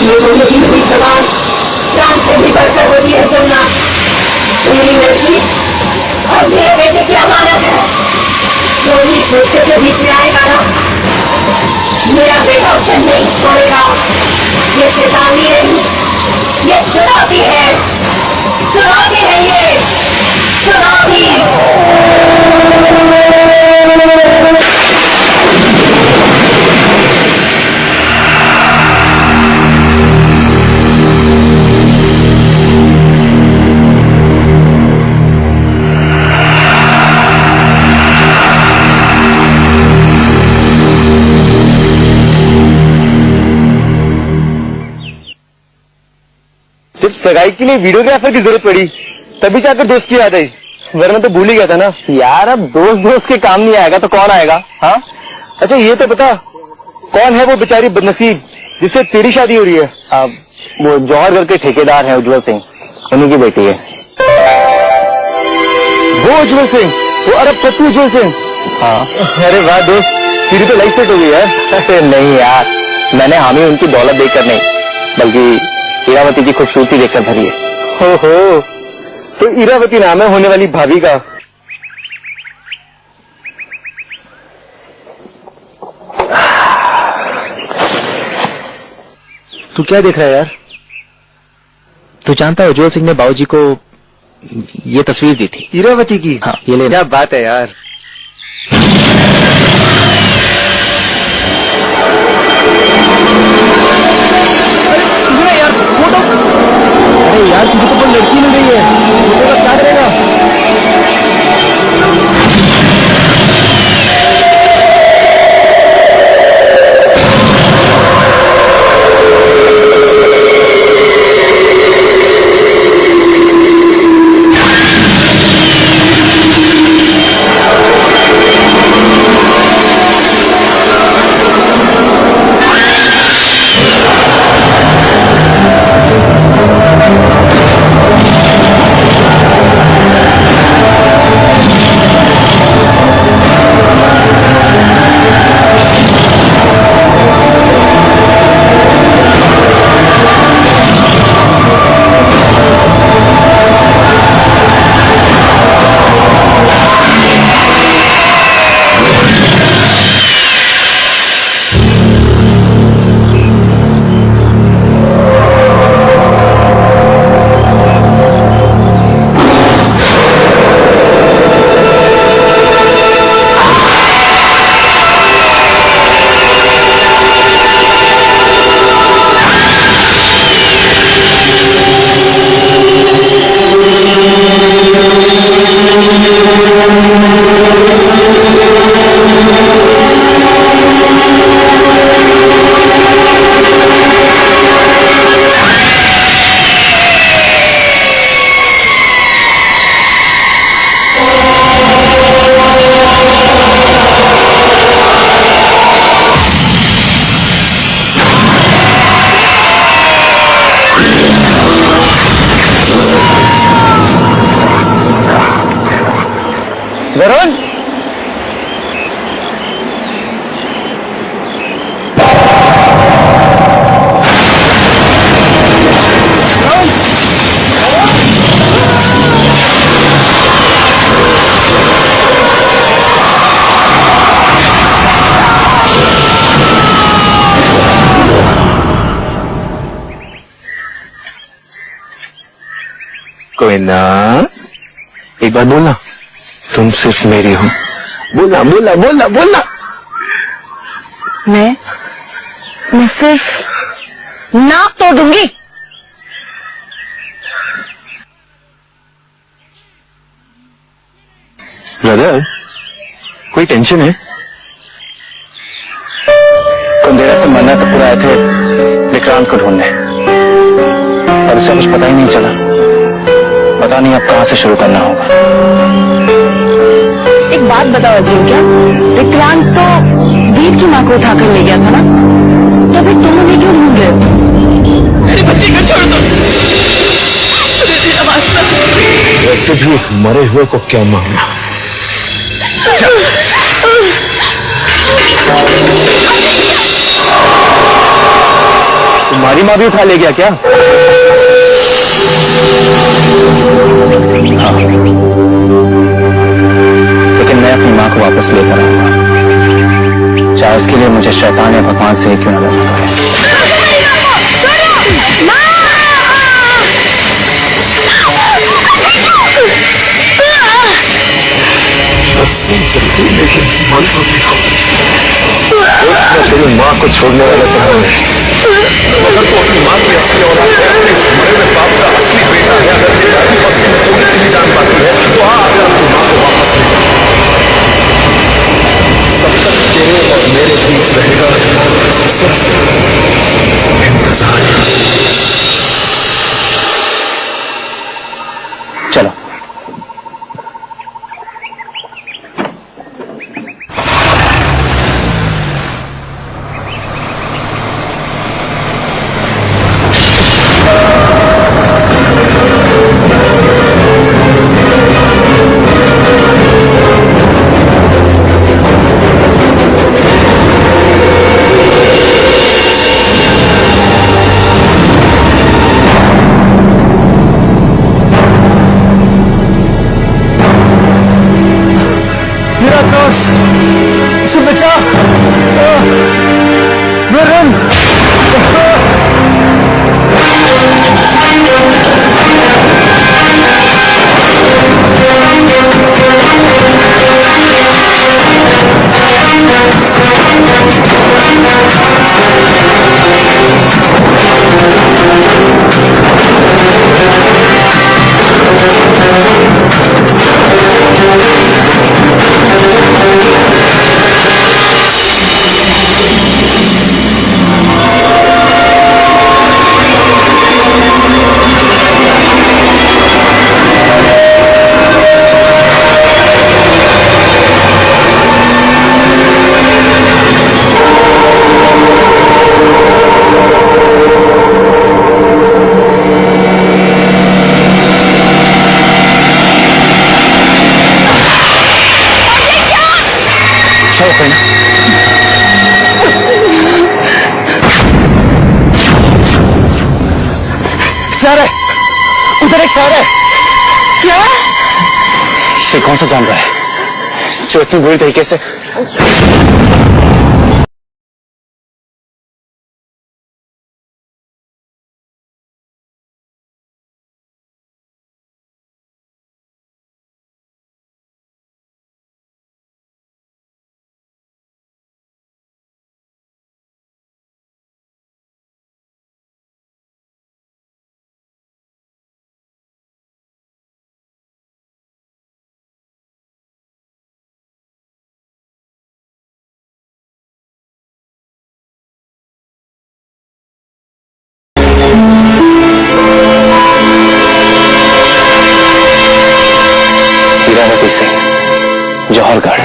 ये वो नहीं हुई सवाल, जान से भी बढ़कर होती है जमुना। मेरी लड़की और मेरे बेटे की अमानत है, जो ही सोचते से बीच में आएगा ना, मेरा बेटा उसे नहीं छोड़ेगा। ये चेतावनी नहीं, ये चुनौती है, चुनौती है, ये चुनौती। जब सगाई के लिए वीडियोग्राफर की जरूरत पड़ी तभी जाकर दोस्त की याद आई, वरना तो भूल ही गया था ना यार। अब दोस्त के काम नहीं आएगा तो कौन आएगा? हाँ अच्छा ये तो बता, कौन है वो बेचारी बदनसीब जिससे तेरी शादी हो रही है? वो जौहरगढ़ के ठेकेदार हैं उज्जवल सिंह, उन्हीं की बेटी है। वो उज्जवल सिंह, वो अरबपति उज्जवल सिंह? हाँ। अरे वाह दोस्त, तेरी तो लाइफ सेट हो गई यार। अरे नहीं यार, मैंने हामी उनकी दौलत देखकर नहीं बल्कि इरावती की खूबसूरती देखकर भरी है। हो तो इरावती नाम है होने वाली भाभी का। तू क्या देख रहा है यार? तू जानता है उज्जवल सिंह ने बाबूजी को ये तस्वीर दी थी इरावती की? हाँ ये ले। क्या बात है यार। अरे यार तुझे तो कोई लड़की मिल रही है, फोटो का क्या करेगा? वरुण, कोई ना, एक बार बोलना, तुम सिर्फ मेरी हो। बोलना बोलना बोलना बोलना। मैं सिर्फ नाक तोड़ दूंगी। ब्रदर, कोई टेंशन है? तुम देर से मन्ना तो पूरा आए थे विक्रांत को ढूंढने, पर उसे कुछ पता ही नहीं चला। पता नहीं अब कहां से शुरू करना होगा। एक बात बताओ अजिंक्य, विक्रांत तो वीर की माँ को उठाकर ले गया था ना, तो फिर तुम उन्हें क्यों ढूंढ रहे हो? मेरे बच्चे को छोड़ दो। वैसे भी मरे हुए को क्या मारना? तुम्हारी माँ भी उठा ले गया क्या? हाँ, लेकिन मैं अपनी माँ को वापस लेकर आऊंगा, चाहे उसके लिए मुझे शैतान या भगवान से क्यों न लड़ना पड़े। जल्दी लेकिन मन तो देखो, तेरी माँ को छोड़ने वाला तो है, अगर तू अपनी माँ की असली औलाद है, अपने इस मरे हुए बाप का असली बेटा है, अगर तेरी दादी को असली में थोड़ी सी भी जान पाती है तो आ अगर अपनी माँ को वापस ले जा। तब तक तेरे और मेरे बीच रहेगा सिर्फ इंतजार। चलो। मेरा दोस्त, इसे बचा। वरुण, शहर है, उधर एक शहर है। क्या? ये कौन सा जानवर है जो इतनी बुरी तरीके से? हीरावती सिंह, जौहरगढ़।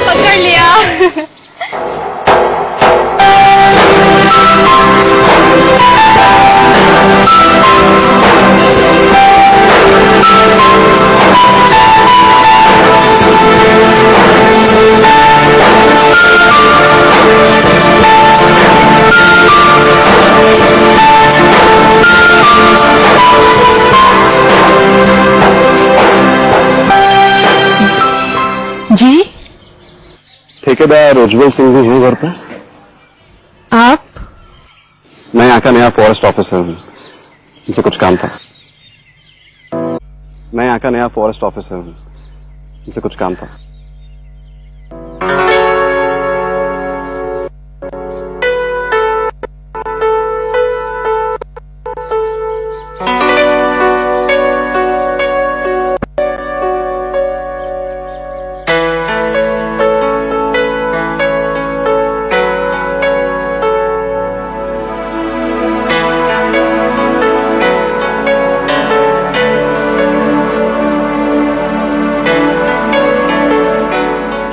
पकड़ लिया। जी, ठेकेदार उज्जवल सिंह भी हैं घर पे? आप? मैं यहाँ का नया फॉरेस्ट ऑफिसर हूँ, मुझसे कुछ काम था। मैं यहाँ का नया फॉरेस्ट ऑफिसर हूँ, मुझसे कुछ काम था।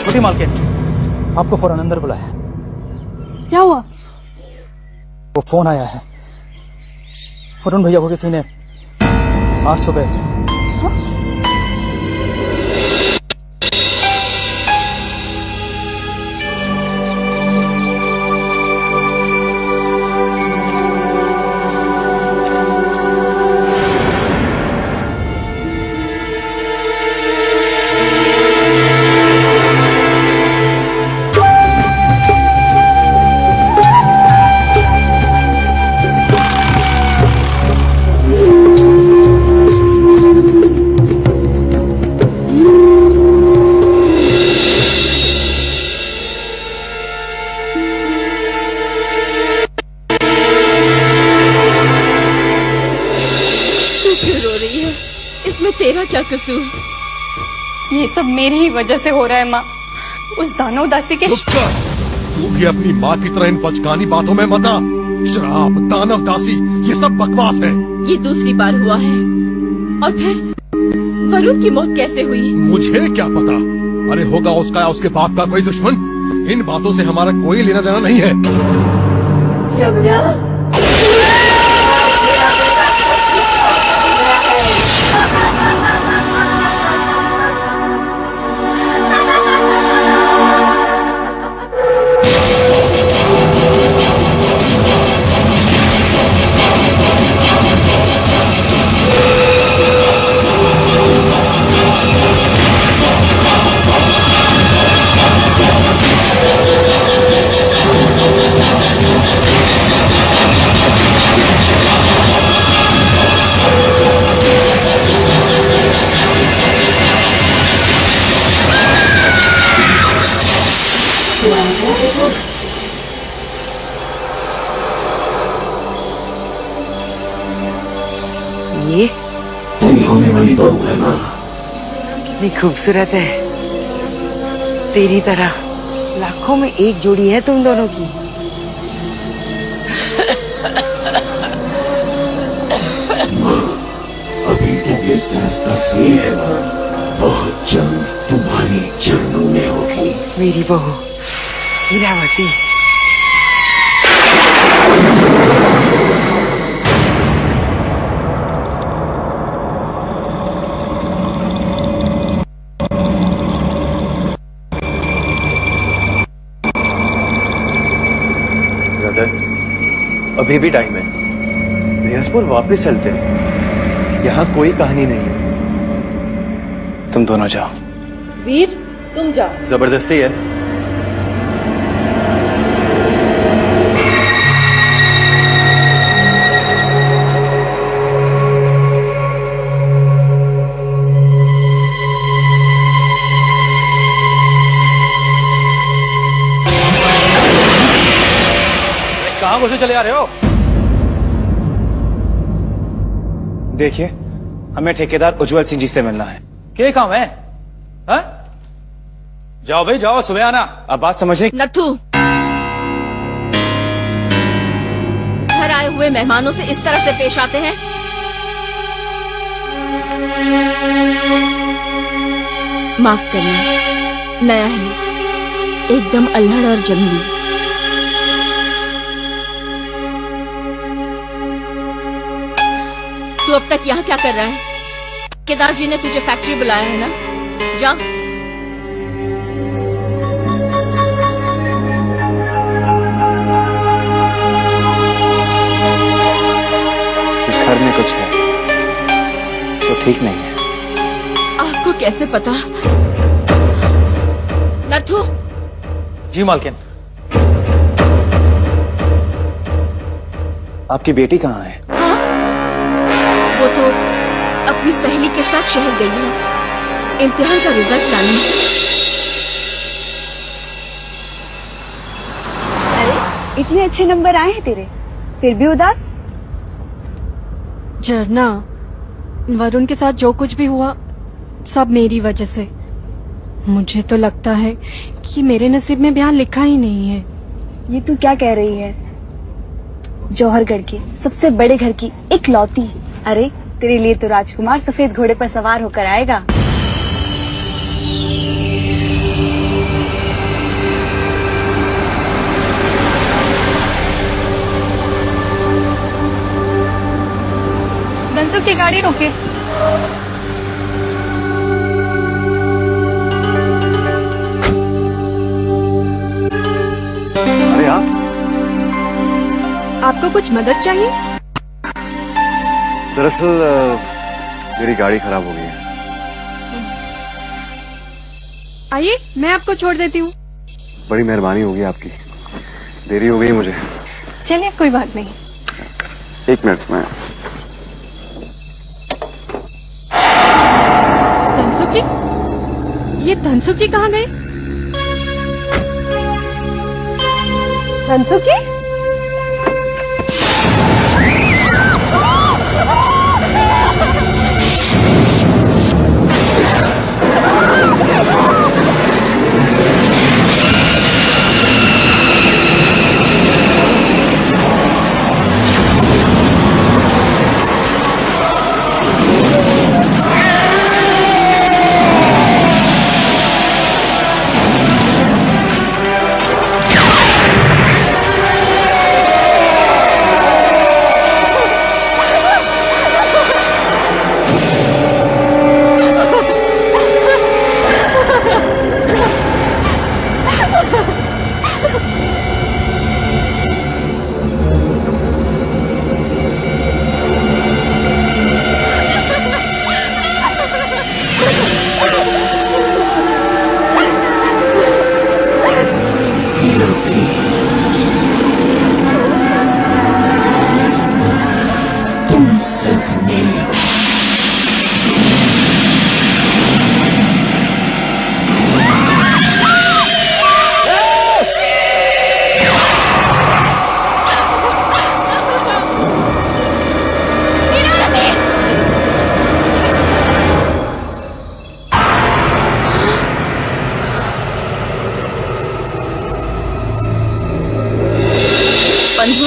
छोटी मालकिन, आपको फौरन अंदर बुलाया। क्या हुआ? वो फोन आया है, वरुण भैया को किसी ने आज सुबह इसमें तेरा क्या कसूर? ये सब मेरी ही वजह से हो रहा है माँ। उस दानव दासी के चुप कर। तू भी अपनी माँ की तरह इन बचकानी बातों में मत आ। शराब, दानव दासी, ये सब बकवास है। ये दूसरी बार हुआ है। और फिर वरुण की मौत कैसे हुई? मुझे क्या पता। अरे होगा उसका या उसके बाप का कोई दुश्मन। इन बातों से हमारा कोई लेना देना नहीं है। जमुना, ये तेरी होने वाली बहू है माँ। कितनी खूबसूरत है, तेरी तरह लाखों में एक जोड़ी है तुम दोनों की। अभी तक ये सिर्फ तस्वीर है माँ, बहुत जल्द तुम्हारी चरणों में होगी मेरी बहू हीरावती। अभी भी टाइम है, रियाजपुर वापस चलते हैं। यहाँ कोई कहानी नहीं है। तुम दोनों जाओ। वीर, तुम जाओ। जबरदस्ती है। कहाँ घुसे चले आ रहे हो? देखिए, हमें ठेकेदार उज्जवल सिंह जी से मिलना है। क्या काम है? हा? जाओ भाई जाओ, सुबह आना। अब बात समझे? नट्ठू, घर आए हुए मेहमानों से इस तरह से पेश आते हैं? माफ करना, नया है, एकदम अल्हड़ और जंगली। तू अब तक यहाँ क्या कर रहा है? केदार जी ने तुझे फैक्ट्री बुलाया है ना? जा। इस घर में कुछ है तो ठीक नहीं है। आपको कैसे पता? नट्ठू। जी मालकिन। आपकी बेटी कहाँ है? वो तो अपनी सहेली के साथ शहर गई है, इम्तिहान का रिजल्ट लाने। अरे इतने अच्छे नंबर आए हैं तेरे, फिर भी उदास? झरना, वरुण के साथ जो कुछ भी हुआ सब मेरी वजह से। मुझे तो लगता है कि मेरे नसीब में ब्याह लिखा ही नहीं है। ये तू क्या कह रही है? जौहरगढ़ के सबसे बड़े घर की इकलौती। अरे तेरे लिए तो राजकुमार सफेद घोड़े पर सवार होकर आएगा। धनसुखी गाड़ी रोके। अरे आप आपको कुछ मदद चाहिए? दरअसल मेरी गाड़ी खराब हो गई है। आइए मैं आपको छोड़ देती हूँ। बड़ी मेहरबानी होगी आपकी, देरी हो गई मुझे। चलिए कोई बात नहीं। एक मिनट में। धनसुख जी, ये धनसुख जी कहाँ गए? धनसुख जी?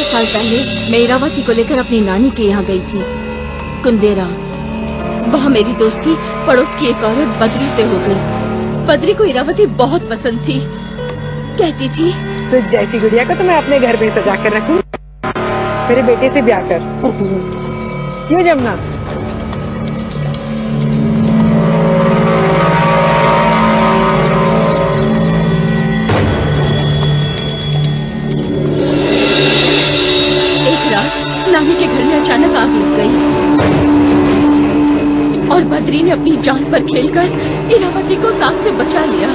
साल पहले मैं इरावती को लेकर अपनी नानी के यहाँ गई थी, कुंदेरा। वहाँ मेरी दोस्ती पड़ोस की एक औरत बद्री से हो गई। बद्री को इरावती बहुत पसंद थी। कहती थी, तो जैसी गुड़िया को तो मैं अपने घर में सजा कर रखूं, मेरे बेटे से ब्याह कर। क्यों जमुना? नानी के घर में अचानक आग लग गई और बद्री ने अपनी जान पर खेलकर इरावती को साथ से बचा लिया।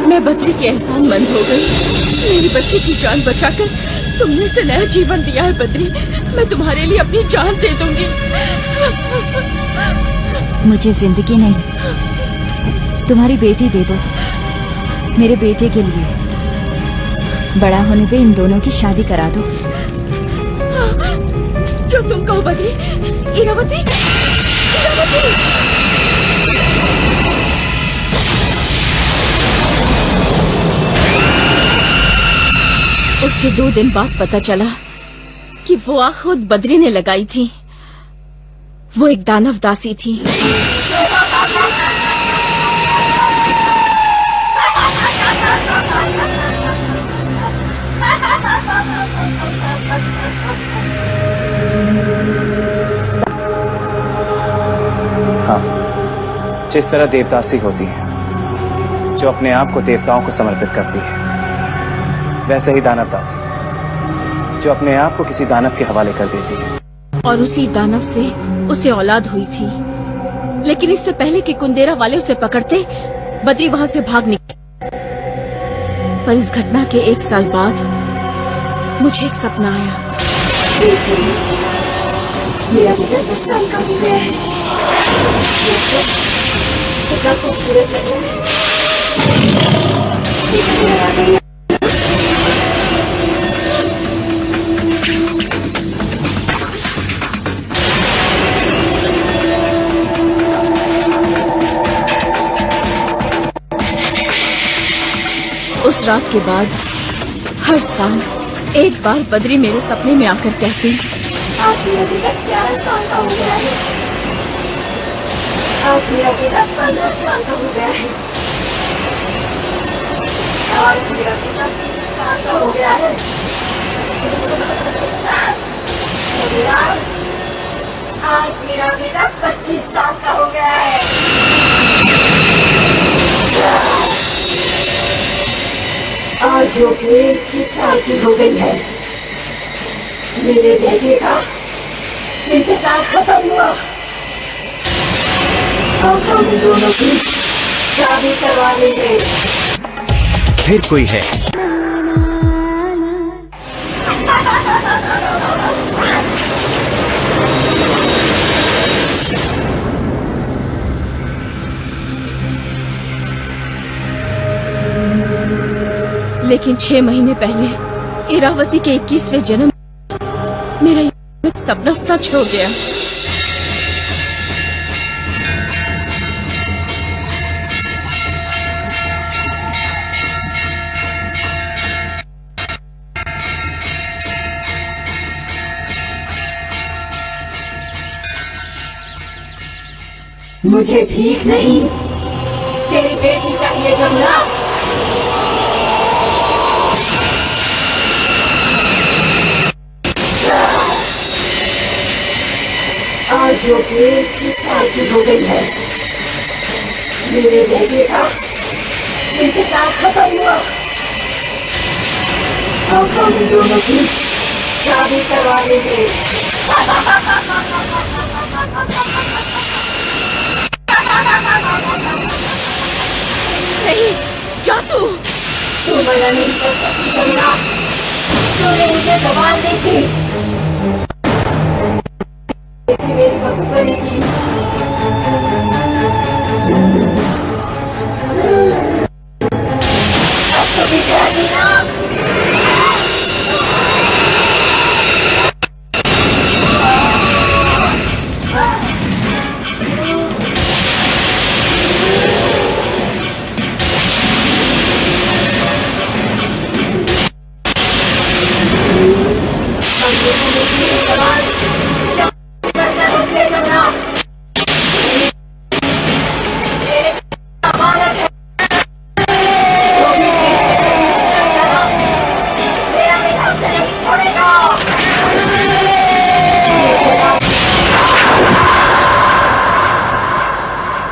मैं बद्री के एहसानमंद हो गई। मेरी बच्ची की जान बचाकर तुमने इसे नया जीवन दिया है बद्री। मैं तुम्हारे लिए अपनी जान दे दूंगी। मुझे जिंदगी नहीं, तुम्हारी बेटी दे दो, मेरे बेटे के लिए। बड़ा होने पे इन दोनों की शादी करा दो। जो तुम कहो बद्री। इरावती, इरावती। उसके 2 दिन बाद पता चला कि वो आग खुद बद्री ने लगाई थी। वो एक दानव दासी थी। जिस तरह देवदासी होती है जो अपने आप को देवताओं को समर्पित करती है, वैसे ही दानव दासी जो अपने आप को किसी दानव के हवाले कर देती है। और उसी दानव से उसे औलाद हुई थी। लेकिन इससे पहले कि कुंदेरा वाले उसे पकड़ते, बद्री वहां से भाग निकली। पर इस घटना के 1 साल बाद मुझे एक सपना आया। मेरा बेटा 10 साल का हो गया है। कितना खूबसूरत जगह है। उस रात के बाद हर साल एक बार बद्री मेरे सपने में आकर कहती, आज मेरा बेटा 11 साल का हो गया है। आज मेरा बेटा 15 साल का हो गया है। आज मेरा बेटा 30 साल का हो गया है। आज मेरा बेटा 25 साल का हो गया है। आज वो 21 साल की हो गई है। मेरे बेटे का इंतजार खत्म हुआ। अब हम दोनों की शादी करवा लेंगे। फिर कोई है। लेकिन 6 महीने पहले इरावती के 21वें जन्म मेरा ये सपना सच हो गया। मुझे भीख नहीं, तेरी बेटी चाहिए जमुना। आज वो 21 साल की हो गई है। मेरे बेटे का इंतजार खत्म हुआ। अब हम दोनों की शादी करवा लेंगे। नहीं, जा तू मना नहीं कर सकती जमुना। तूने मुझे जवान दी थी, मेरी बहू बनेगी। अब तो भी कह दी ना।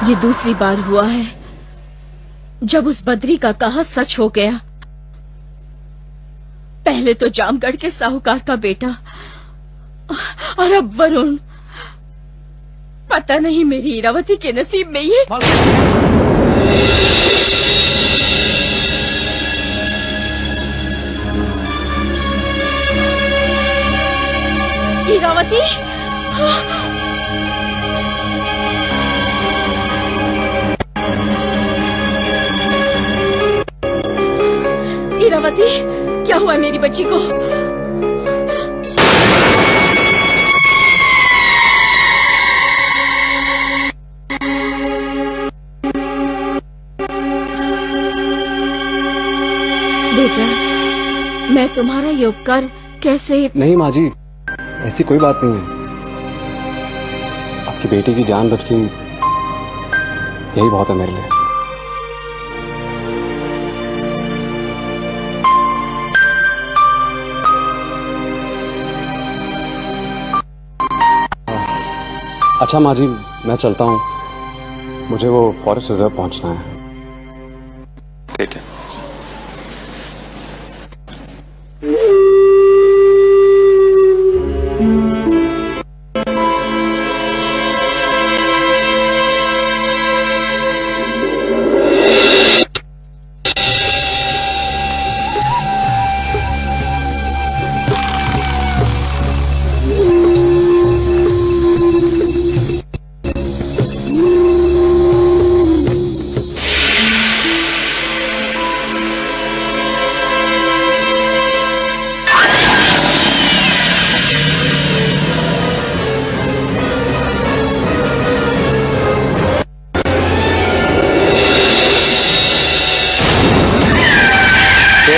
ये दूसरी बार हुआ है जब उस बद्री का कहा सच हो गया। पहले तो जामगढ़ के साहूकार का बेटा और अब वरुण। पता नहीं मेरी इरावती के नसीब में ये। इरावती, इरावती, क्या हुआ मेरी बच्ची को? बेटा, मैं तुम्हारा ये उपकार कैसे? नहीं माँ जी, ऐसी कोई बात नहीं है। आपकी बेटी की जान बच गई, यही बहुत है मेरे लिए। अच्छा माँ जी, मैं चलता हूँ, मुझे वो फॉरेस्ट रिजर्व पहुंचना है। ठीक है।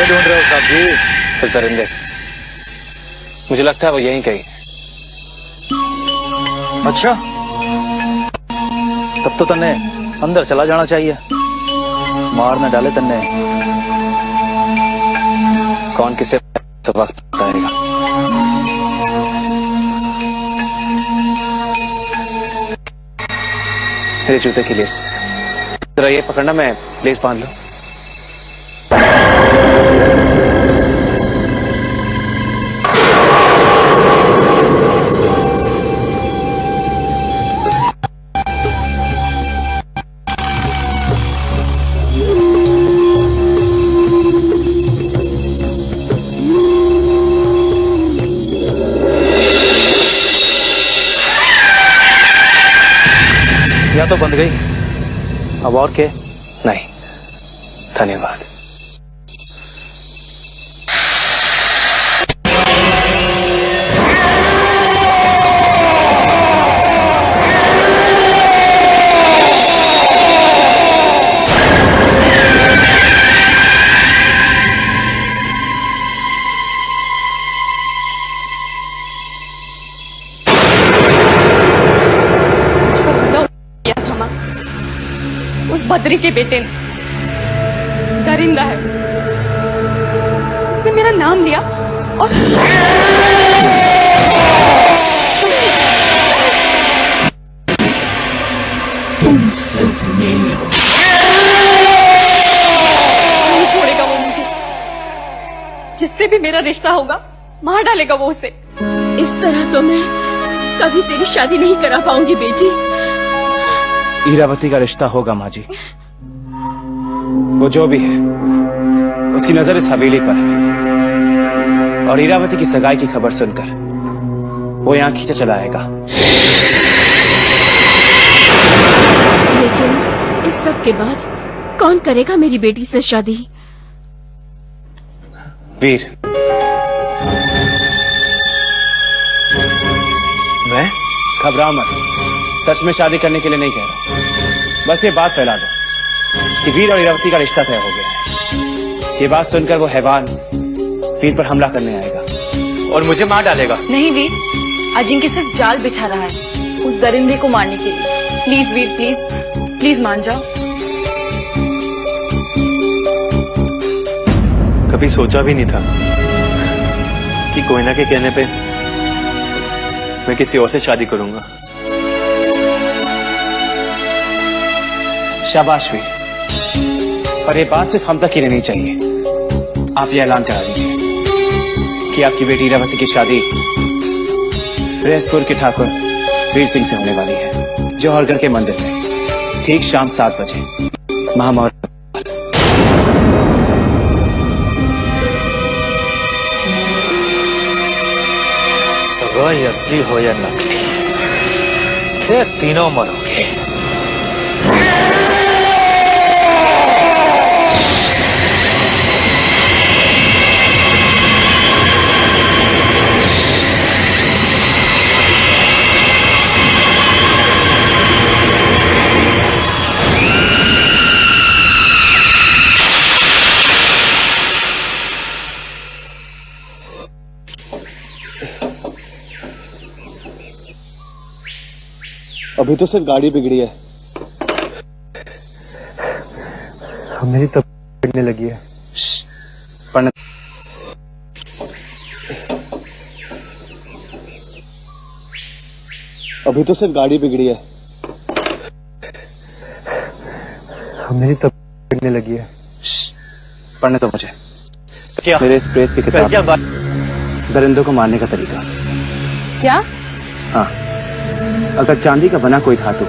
ढूंढ रहे हो साहब जी? इस दरिंदे, मुझे लगता है वो यहीं कहीं। अच्छा, तब तो तन्ने अंदर चला जाना चाहिए। मार न डाले तन्ने, कौन किसे तो वक्त आएगा। मेरे जूते की लेस। जरा ये पकड़ना, मैं लेस बांध लूं। या तो बंद गई, अब और क्या? नहीं, धन्यवाद। उस बद्री के बेटे ने, दरिंदा है, उसने मेरा नाम लिया और नहीं छोड़ेगा वो मुझे। जिससे भी मेरा रिश्ता होगा मार डालेगा वो उसे। इस तरह तो मैं कभी तेरी शादी नहीं करा पाऊंगी बेटी। ईरावती का रिश्ता होगा माँ जी। वो जो भी है, उसकी नजर इस हवेली पर है और ईरावती की सगाई की खबर सुनकर वो यहाँ खींचा चला आएगा। लेकिन इस सब के बाद कौन करेगा मेरी बेटी से शादी? वीर। मैं? घबराओ मत, सच में शादी करने के लिए नहीं कह रहा। बस ये बात फैला दो कि वीर और ईरावती का रिश्ता तय हो गया है। ये बात सुनकर वो हैवान वीर पर हमला करने आएगा और मुझे मार डालेगा। नहीं वीर, अजिंक्य सिर्फ जाल बिछा रहा है उस दरिंदे को मारने के लिए। प्लीज वीर, प्लीज प्लीज मान जाओ। कभी सोचा भी नहीं था कि कोयना के कहने पे मैं किसी और से शादी करूंगा। शाबाश वीर, पर यह बात सिर्फ हम तक ही रहनी चाहिए। आप ये ऐलान करा दीजिए कि आपकी बेटी ईरावती की शादी रेसपुर के ठाकुर वीर सिंह से होने वाली है, जौहरगढ़ के मंदिर में, ठीक शाम 7 बजे। महामौर सगाई असली हो या नकली, ये तीनों मरोगे। अभी तो सिर्फ गाड़ी बिगड़ी है। मेरी तब बिगड़ने लगी है। पढ़ने अभी तो सिर्फ गाड़ी बिगड़ी है। मेरी तब बिगड़ने लगी है। पढ़ने तो मुझे क्या? मेरे इस प्रेत की किताब क्या बात? दरिंदों को मारने का तरीका। क्या? हाँ, अगर चांदी का बना कोई धातु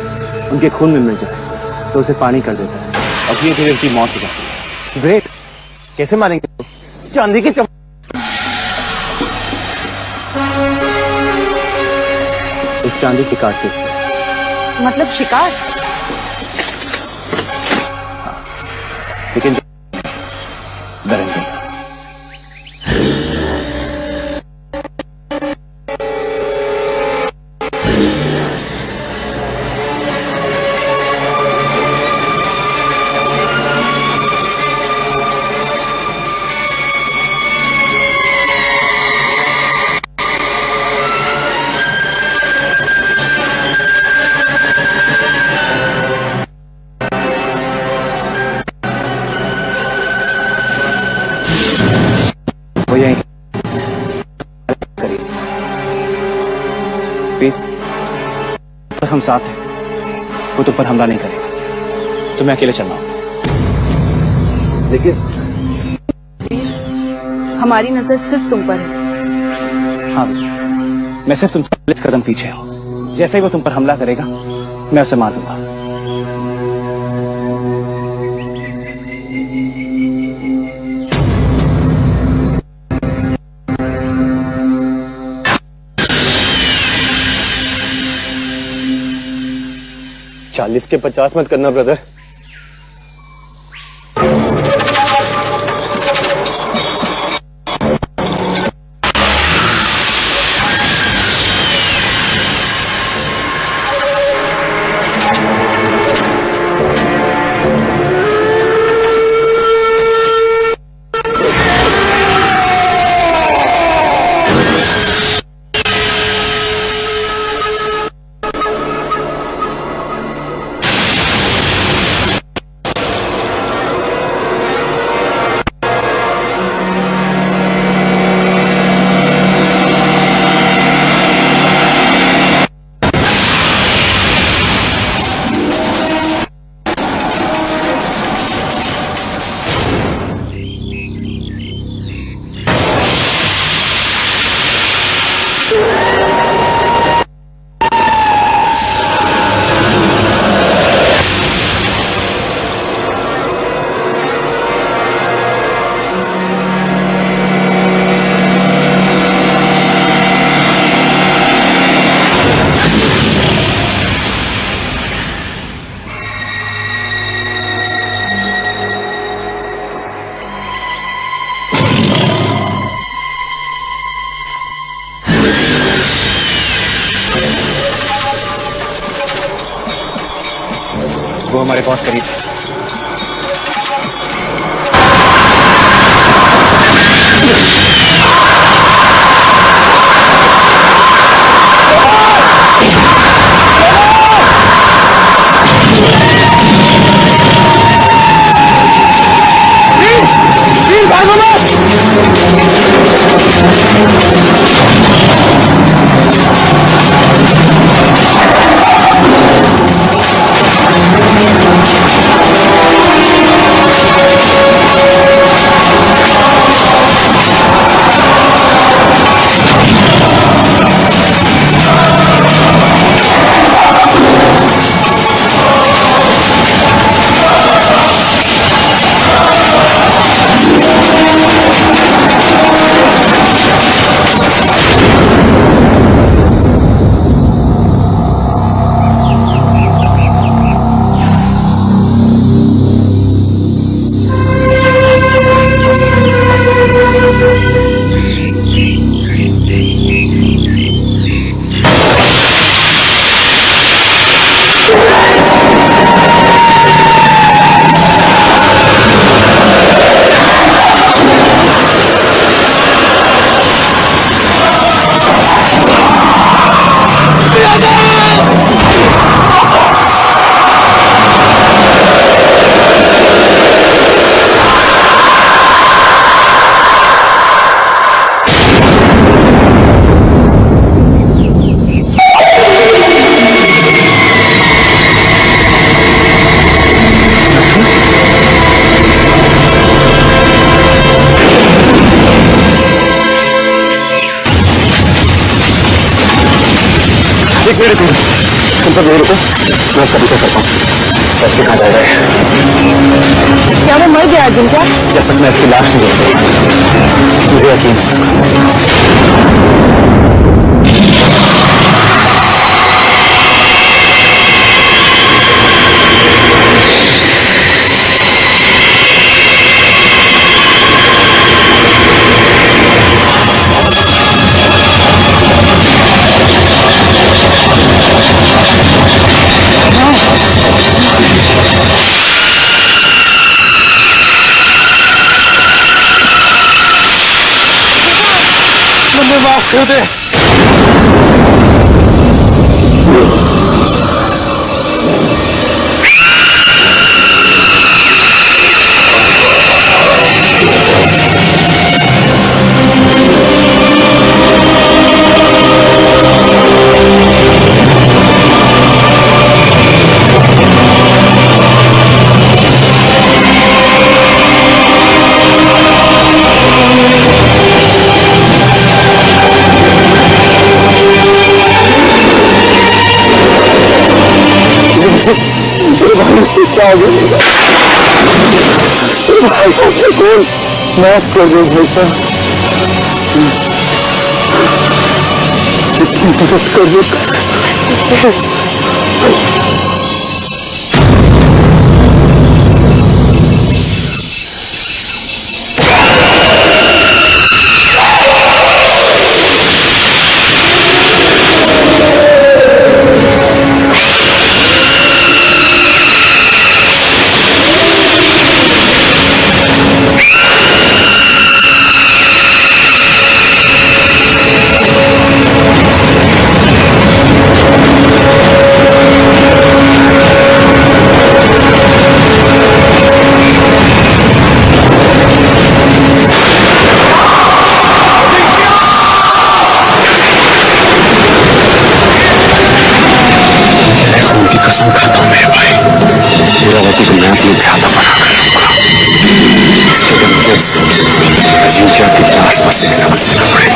उनके खून में मिल जाए तो उसे पानी कर देता है और धीरे धीरे उनकी मौत हो जाती है। ग्रेट, कैसे मारेंगे? चांदी के इस चांदी के कांटे से। मतलब शिकार? लेकिन दरिंदों यहीं करीब। हम साथ हैं, वो तुम पर हमला नहीं करेगा। तुम्हें अकेले चलना होगा। लेकिन हमारी नजर सिर्फ तुम पर है। हाँ, मैं सिर्फ तुमसे 40 कदम पीछे हूं। जैसे ही वो तुम पर हमला करेगा मैं उसे मार दूंगा। चालीस के 50 मत करना ब्रदर। वो हमारे बहुत करीब है। एक मिनट तुम सब यही रुको, मैं उसका पीछा करता हूँ। कैसे कहाँ जा रहा है? क्या वो मर गया अर्जुन क्या? जब तक मैं इसकी लाश नहीं देखता मुझे यकीन मुझे माफ कर दे। भाई मुझे कौन माफ कर दो भाई साहब, मदद कर दो। कसम खाता हूं मेरे भाई, हीरावती को मैं अपनी भ्राता बनाकर रहूंगा। इसके लिए मुझे अजिंक्य की लाश पर से न बचना पड़े।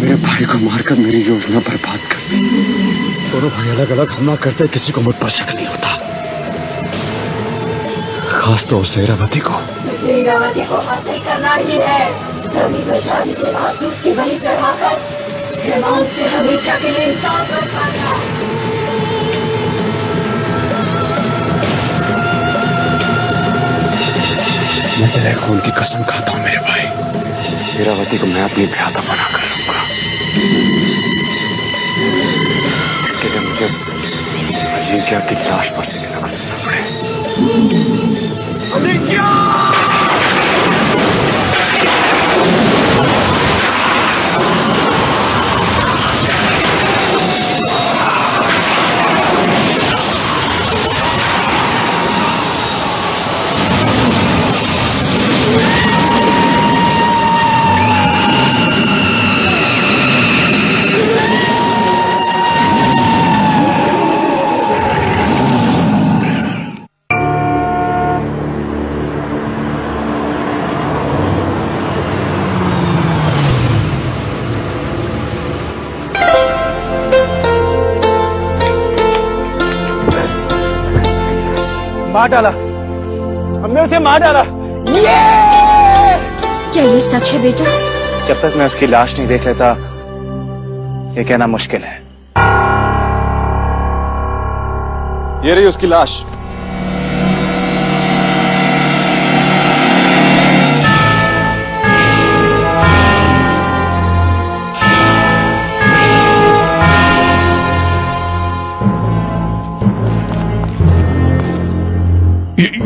मेरे भाई को मारकर मेरी योजना बर्बाद कर दी। दोनों भाई अलग अलग हमला करते, किसी को मुझ पर शक नहीं होता, खास तो उस हीरावती को। मुझे हीरावती को हासिल करना ही है, तभी तो शादी के बाद उसकी बलि चढ़ाकर हेमंत से हमेशा के लिए इंसाफ रखागा। मैं तेरे खून की कसम खाता हूं मेरे भाई, हीरावती को मैं अपनी भ्राता बनाकर रहूंगा। इसके लिए मुझे अजिंक्य की लाश पर से न गुजरना पड़े। मार डाला, हमने उसे मार डाला। ये क्या ये सच है बेटा? जब तक मैं उसकी लाश नहीं देख लेता ये कहना मुश्किल है। ये रही उसकी लाश।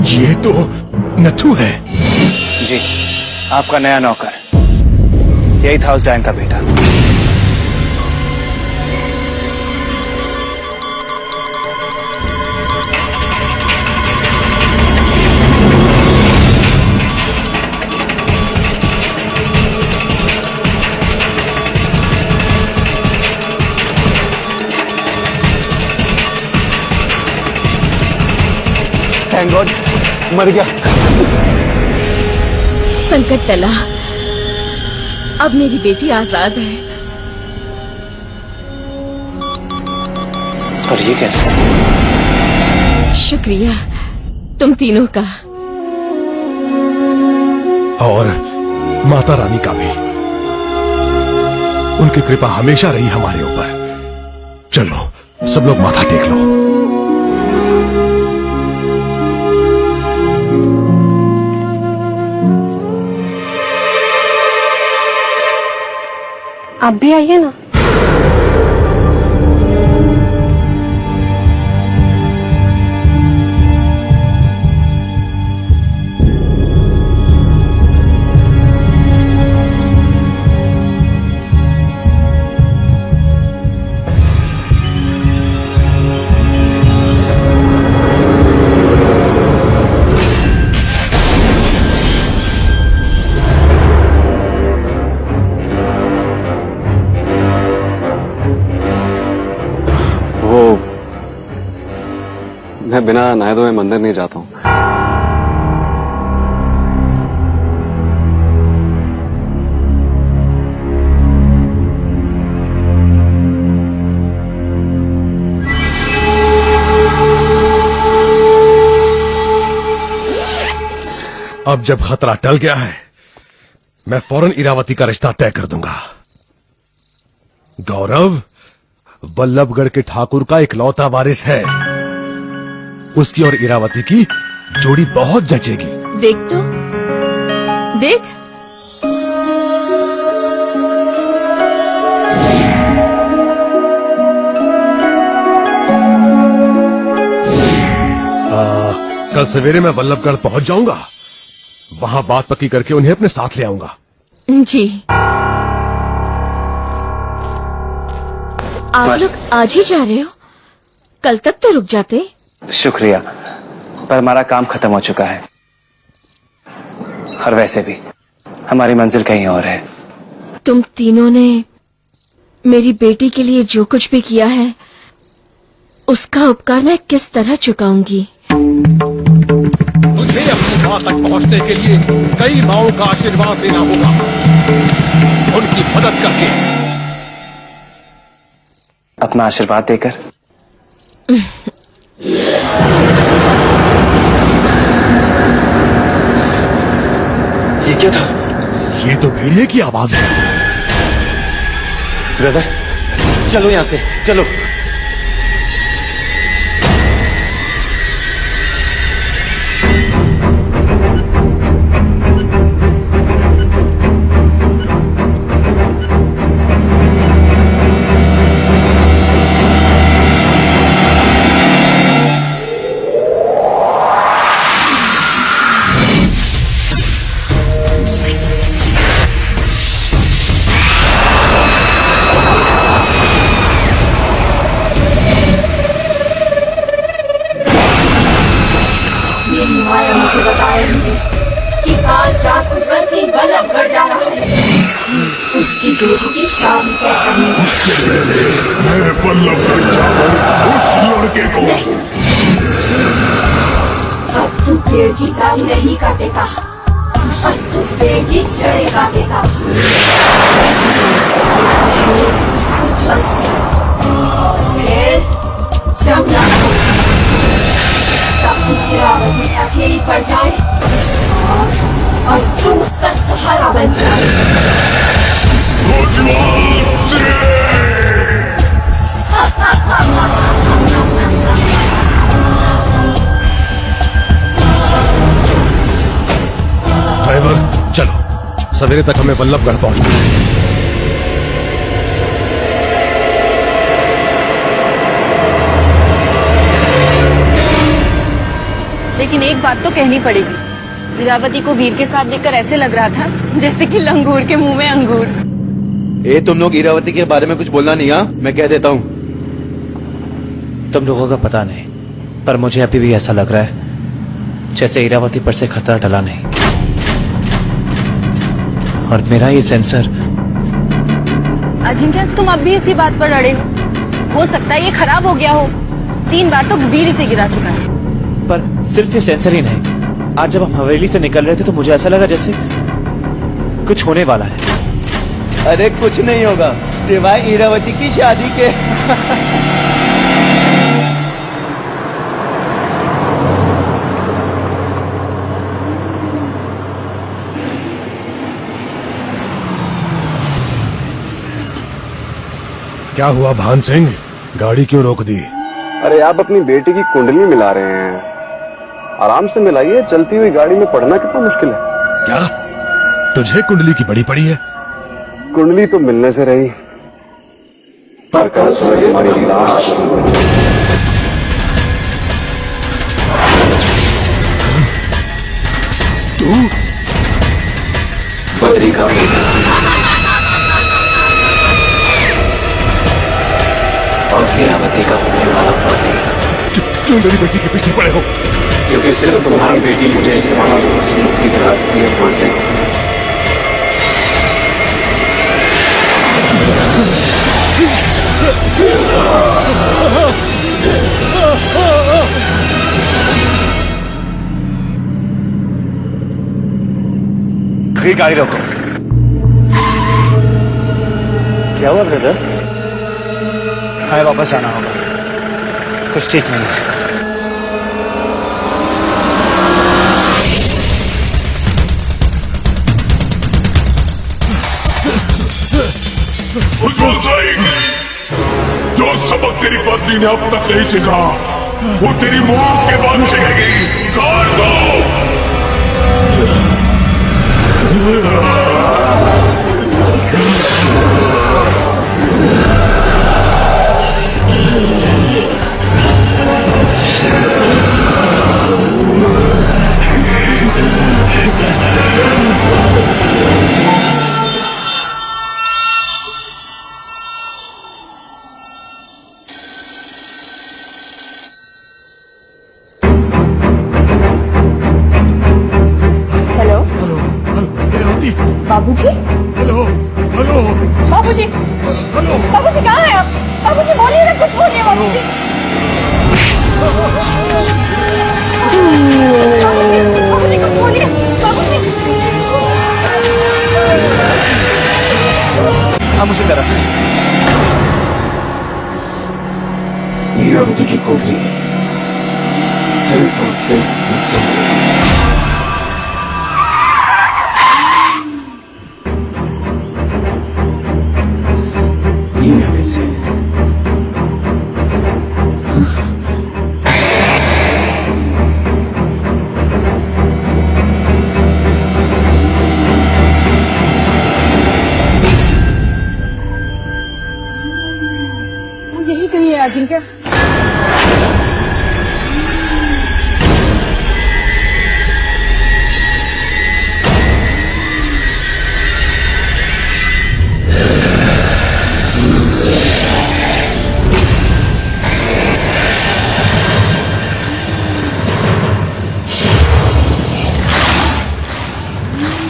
ये तो नथु है। जी, आपका नया नौकर, यही था उस डायन का बेटा। थैंक गॉड, मर गया। संकट टला, अब मेरी बेटी आजाद है। पर ये कैसे? शुक्रिया तुम तीनों का, और माता रानी का भी। उनकी कृपा हमेशा रही हमारे ऊपर। चलो सब लोग माथा टेक लो। आप भी आइए ना। मैं बिना नहाए धोए मंदिर नहीं जाता हूँ। अब जब खतरा टल गया है, मैं फौरन इरावती का रिश्ता तय कर दूंगा। गौरव वल्लभगढ़ के ठाकुर का इकलौता वारिस है। उसकी और इरावती की जोड़ी बहुत जचेगी। देख तो देख, कल सवेरे मैं वल्लभगढ़ पहुंच जाऊंगा। वहां बात पक्की करके उन्हें अपने साथ ले आऊंगा। जी। आप लोग आज ही जा रहे हो? कल तक तो रुक जाते। शुक्रिया, पर हमारा काम खत्म हो चुका है। और वैसे भी हमारी मंजिल कहीं और है। तुम तीनों ने मेरी बेटी के लिए जो कुछ भी किया है, उसका उपकार मैं किस तरह चुकाऊंगी? मुझे अपनी मां तक पहुंचने के लिए कई माओं का आशीर्वाद देना होगा। उनकी मदद करके, अपना आशीर्वाद देकर। ये क्या था? ये तो भेड़िए की आवाज है। ब्रदर, चलो यहां से, चलो। मुझे बता रही है कि आज रात उज्जवल सिंह वल्लभगढ़ जा रहा है उसकी बेटी की शादी तय करने। उससे पहले मैं वल्लभगढ़ जाऊं उस लड़के को। नहीं, अब तू पेड़ की डाली नहीं काटेगा, अब तू पेड़ की जड़ें काटेगा। उज्जवल सिंह पेड़ जमना तब इरावती अकेली पड़ जाए और तू उसका सहारा बन जाए। ड्राइवर चलो, सवेरे तक हमें वल्लभगढ़ पहुंचना है। लेकिन एक बात तो कहनी पड़ेगी, इरावती को वीर के साथ देखकर ऐसे लग रहा था जैसे कि लंगूर के मुंह में अंगूर। तुम लोग इरावती के बारे में कुछ बोलना नहीं। मैं कह देता हूँ। तुम लोगों का पता नहीं, पर मुझे अभी भी ऐसा लग रहा है जैसे इरावती पर से खतरा टला नहीं। और मेरा ये सेंसर। अजिंक्य, तुम अब भी इसी बात पर अड़े हो सकता है ये खराब हो गया हो। 3 बार तो वीर इसे गिरा चुका है। पर सिर्फ ये सेंसर ही नहीं, आज जब हम हवेली से निकल रहे थे तो मुझे ऐसा लगा जैसे कुछ होने वाला है। अरे कुछ नहीं होगा सिवाय इरावती की शादी के। क्या हुआ भान सिंह, गाड़ी क्यों रोक दी? अरे आप अपनी बेटी की कुंडली मिला रहे हैं। आराम से मिलाइए, चलती हुई गाड़ी में पढ़ना कितना मुश्किल है। क्या तुझे कुंडली की बड़ी पड़ी है? कुंडली तो मिलने से रही, पर कल सवेरे मेरी लाश तू बद्री का बेटा और इरावती का होने वाला पति। क्यों मेरी बेटी के पीछे पड़े हो? क्योंकि सिर्फ तुम्हारी बेटी मुझे इस जमाने से मुक्ति दिला सकती है भान सिंह। गाड़ी रोको। क्या हुआ ब्रदर? हमें वापस आना होगा, कुछ ठीक नहीं है। उज्जवल सिंह, जो सबक तेरी पत्नी ने अब तक नहीं सीखा वो तेरी मौत के बाद सीखेगी। काट दो। हेलो बाबूजी। हेलो हेलो बाबूजी। हेलो बाबूजी कहाँ है आप? बाबूजी बोलिए ना, कुछ बोलिए बाबूजी। बाबूजी कुछ बोलिए बाबूजी। हम उसी तरफ हैं। नीरवती की कोठरी सिर्फ और सिर्फ मुझसे। यही कहीं है अजिंक्य।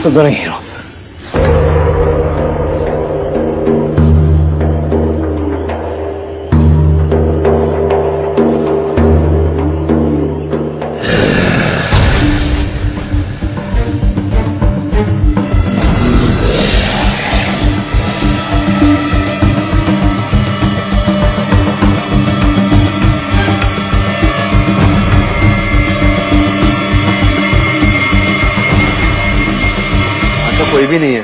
तो दोनों हीरो। कोई भी नहीं है।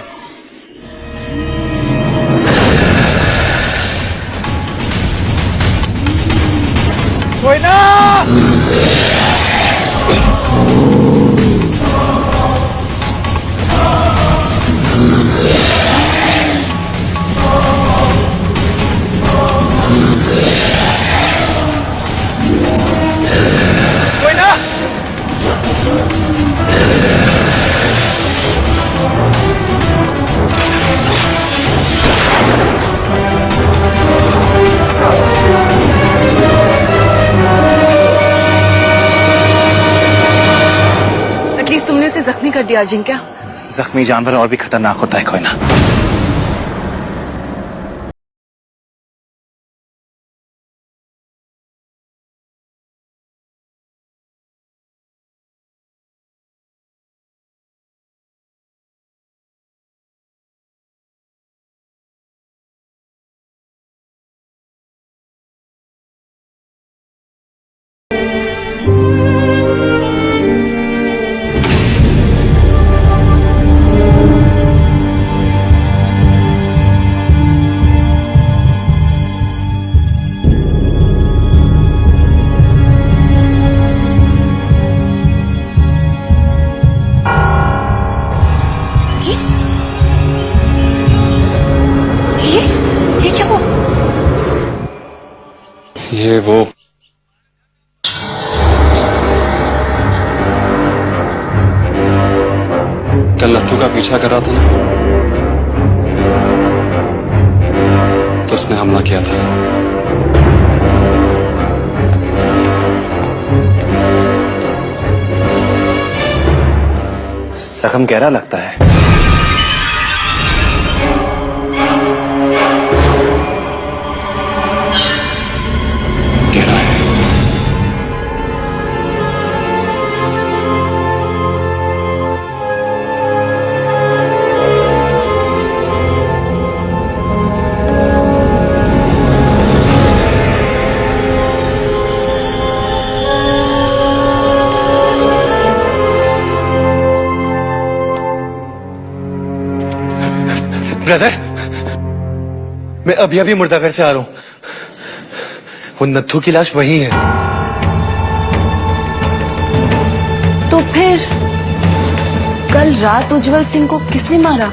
कोई ना। कोई ना। एटलीस्ट तुमने उसे जख्मी कर दिया अजिंक्य। जख्मी जानवर और भी खतरनाक होता है कोई ना। ये वो कल लत्थू का पीछा कर रहा था ना, तो उसने हमला किया था। जख्म गहरा लगता है। गहरा है। ब्रदर, मैं अभी अभी मुर्दाघर से आ रहा हूं। वो नत्थू की लाश वही है। तो फिर कल रात उज्जवल सिंह को किसने मारा?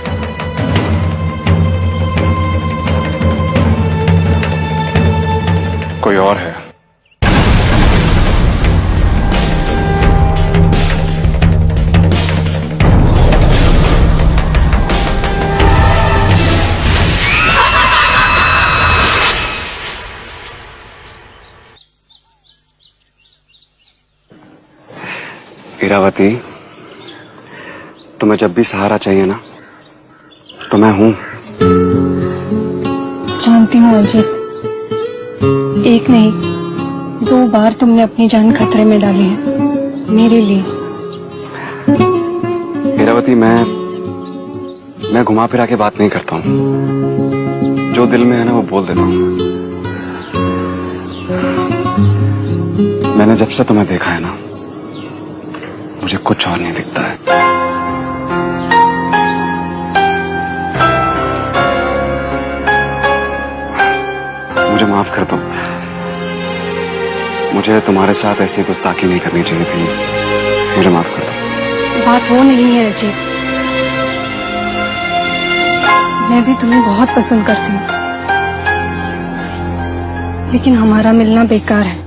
कोई और है। इरावती, तुम्हें जब भी सहारा चाहिए ना, तो मैं हूं। जानती हूँ अजीत, एक नहीं 2 बार तुमने अपनी जान खतरे में डाली है मेरे लिए। इरावती, मैं घुमा फिरा के बात नहीं करता हूं। जो दिल में है ना वो बोल देता हूं। मैंने जब से तुम्हें देखा है ना, मुझे कुछ और नहीं दिखता है। मुझे माफ कर दो। मुझे तुम्हारे साथ ऐसी गुस्ताखी नहीं करनी चाहिए थी। मुझे माफ कर दो। बात वो नहीं है अजीत, मैं भी तुम्हें बहुत पसंद करती हूँ, लेकिन हमारा मिलना बेकार है।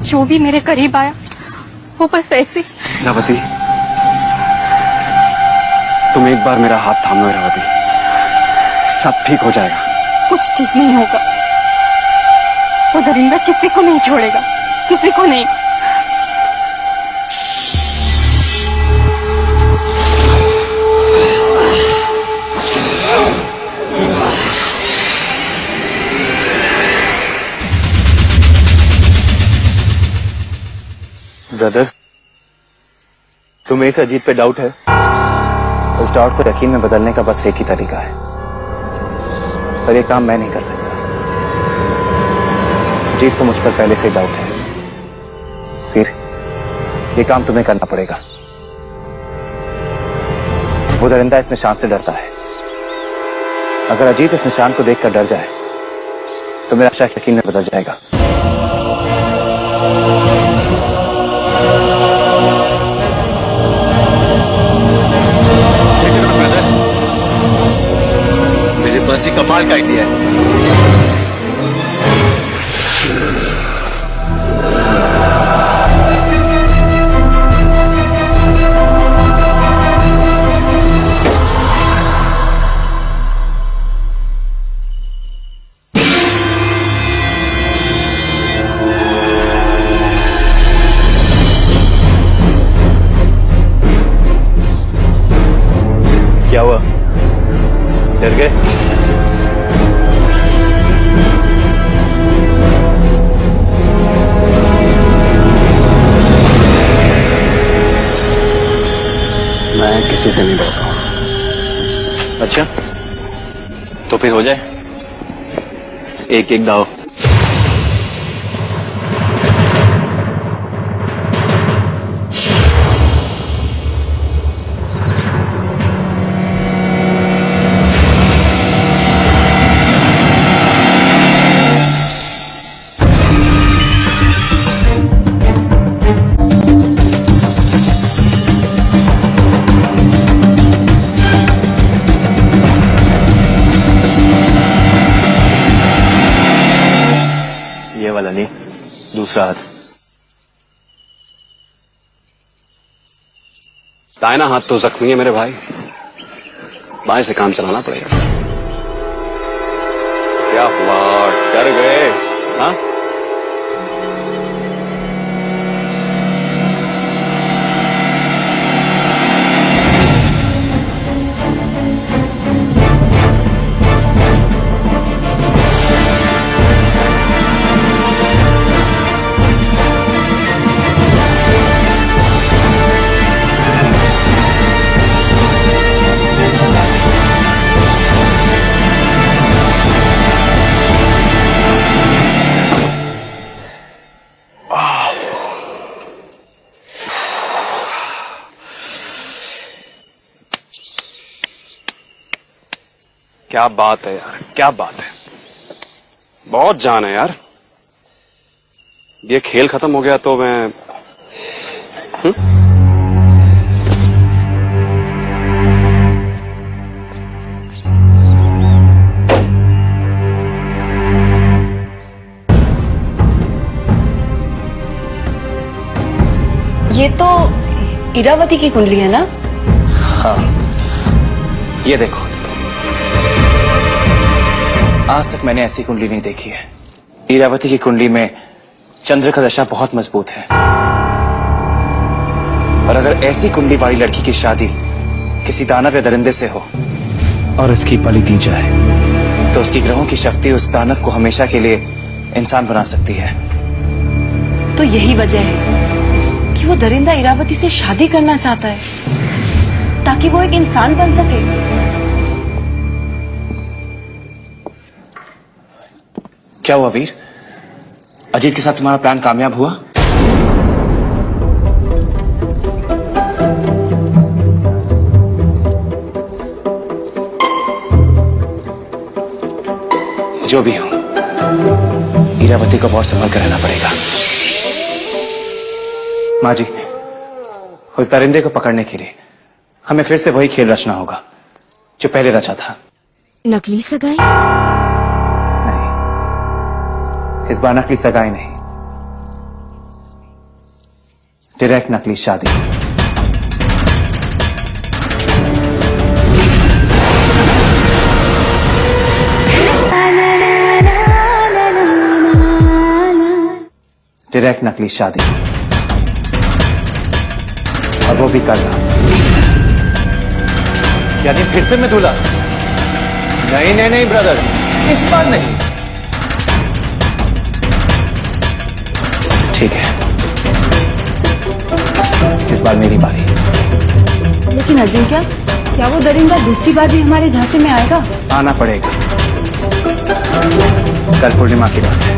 जो भी मेरे करीब आया वो बस ऐसे। इरावती, तुम एक बार मेरा हाथ थाम लो इरावती, सब ठीक हो जाएगा। कुछ ठीक नहीं होगा। वो दरिंदा किसी को नहीं छोड़ेगा, किसी को नहीं। ब्रदर, तुम्हें इस अजीत पे डाउट है? उस डाउट को यकीन में बदलने का बस एक ही तरीका है, पर ये काम मैं नहीं कर सकता। अजीत को मुझ पर पहले से डाउट है, फिर ये काम तुम्हें करना पड़ेगा। वो दरिंदा इस निशान से डरता है। अगर अजीत इस निशान को देखकर डर जाए तो मेरा शक यकीन में बदल जाएगा। मेरे पास ही कमाल का आइडिया है। क्या हुआ? डर गए? मैं किसी से नहीं डरता हूं। अच्छा, तो फिर हो जाए एक एक दाव। ये वाला नहीं, दूसरा हाथ। दाहिना हाथ तो जख्मी है मेरे भाई, बाएं से काम चलाना पड़ेगा। क्या हुआ, डर गए? हाँ, क्या बात है यार, क्या बात है। बहुत जान है यार। ये खेल खत्म हो गया तो मैं ये तो इरावती की कुंडली है ना? हाँ, ये देखो, आज तक मैंने ऐसी कुंडली नहीं देखी है। इरावती की कुंडली में चंद्र का दशा बहुत मजबूत है, और अगर ऐसी कुंडली वाली लड़की की शादी किसी दानव या दरिंदे से हो और उसकी बलि दी जाए तो उसकी ग्रहों की शक्ति उस दानव को हमेशा के लिए इंसान बना सकती है। तो यही वजह है कि वो दरिंदा इरावती से शादी करना चाहता है ताकि वो एक इंसान बन सके। क्या हुआ वीर? अजीत के साथ तुम्हारा प्लान कामयाब हुआ? जो भी हो, इरावती को बहुत संभल कर रहना पड़ेगा। माँ जी, उस दरिंदे को पकड़ने के लिए हमें फिर से वही खेल रचना होगा जो पहले रचा था। नकली सगाई? इस बार नकली सगाई नहीं, डायरेक्ट नकली शादी। डायरेक्ट नकली शादी, और वो भी कल रात। यानी फिर से मैं दूल्हा? नहीं नहीं नहीं ब्रदर, इस बार नहीं। ठीक है, इस बार मेरी बारी। लेकिन अजिंक्य, क्या वो दरिंदा दूसरी बार भी हमारे झांसे में आएगा? आना पड़ेगा। कल पूर्णिमा की रात है,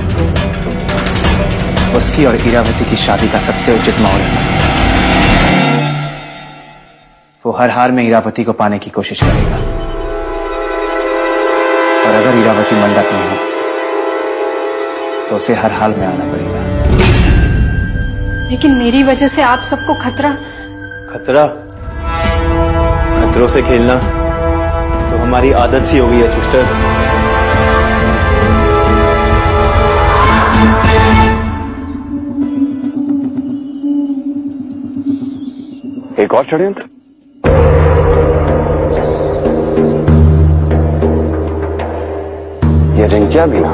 उसकी और इरावती की शादी का सबसे उचित मुहूर्त है। वो हर हाल में इरावती को पाने की कोशिश करेगा, और अगर इरावती मंडप में हो तो उसे हर हाल में आना पड़ेगा। लेकिन मेरी वजह से आप सबको खतरा। खतरा? खतरों से खेलना तो हमारी आदत सी हो गई है सिस्टर। एक और षड्यंत्र? ये अजिंक्य भी ना।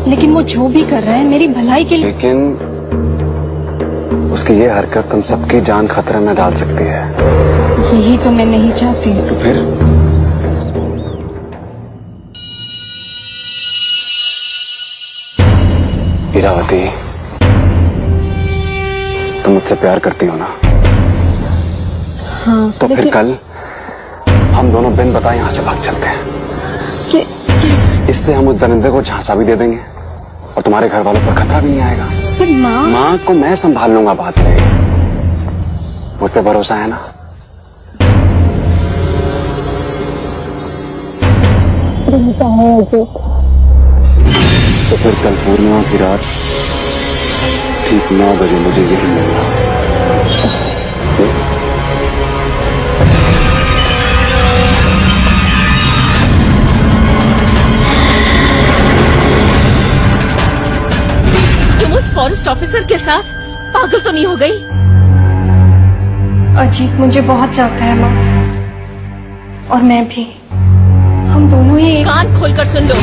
लेकिन वो जो भी कर रहा है मेरी भलाई के लिए। लेकिन उसकी ये हरकत तुम सबकी जान खतरे में डाल सकती है। यही तो मैं नहीं चाहती। तो फिर इरावती, तुम मुझसे प्यार करती हो ना? हाँ, तो फिर कल हम दोनों बिन बताए यहां से भाग चलते हैं। इससे हम उस दरिंदे को झांसा भी दे देंगे और तुम्हारे घर वालों पर खतरा भी नहीं आएगा। फिर माँ को मैं संभाल लूंगा बाद में। मुझ पे भरोसा है ना? तो फिर कल पूर्णिमा की रात ठीक 9 बजे मुझे यही मिलना। तुम उस फॉरेस्ट ऑफिसर के साथ पागल तो नहीं हो गई? अजीत मुझे बहुत चाहता है माँ, और मैं भी। हम दोनों ही कान खोलकर सुन लो।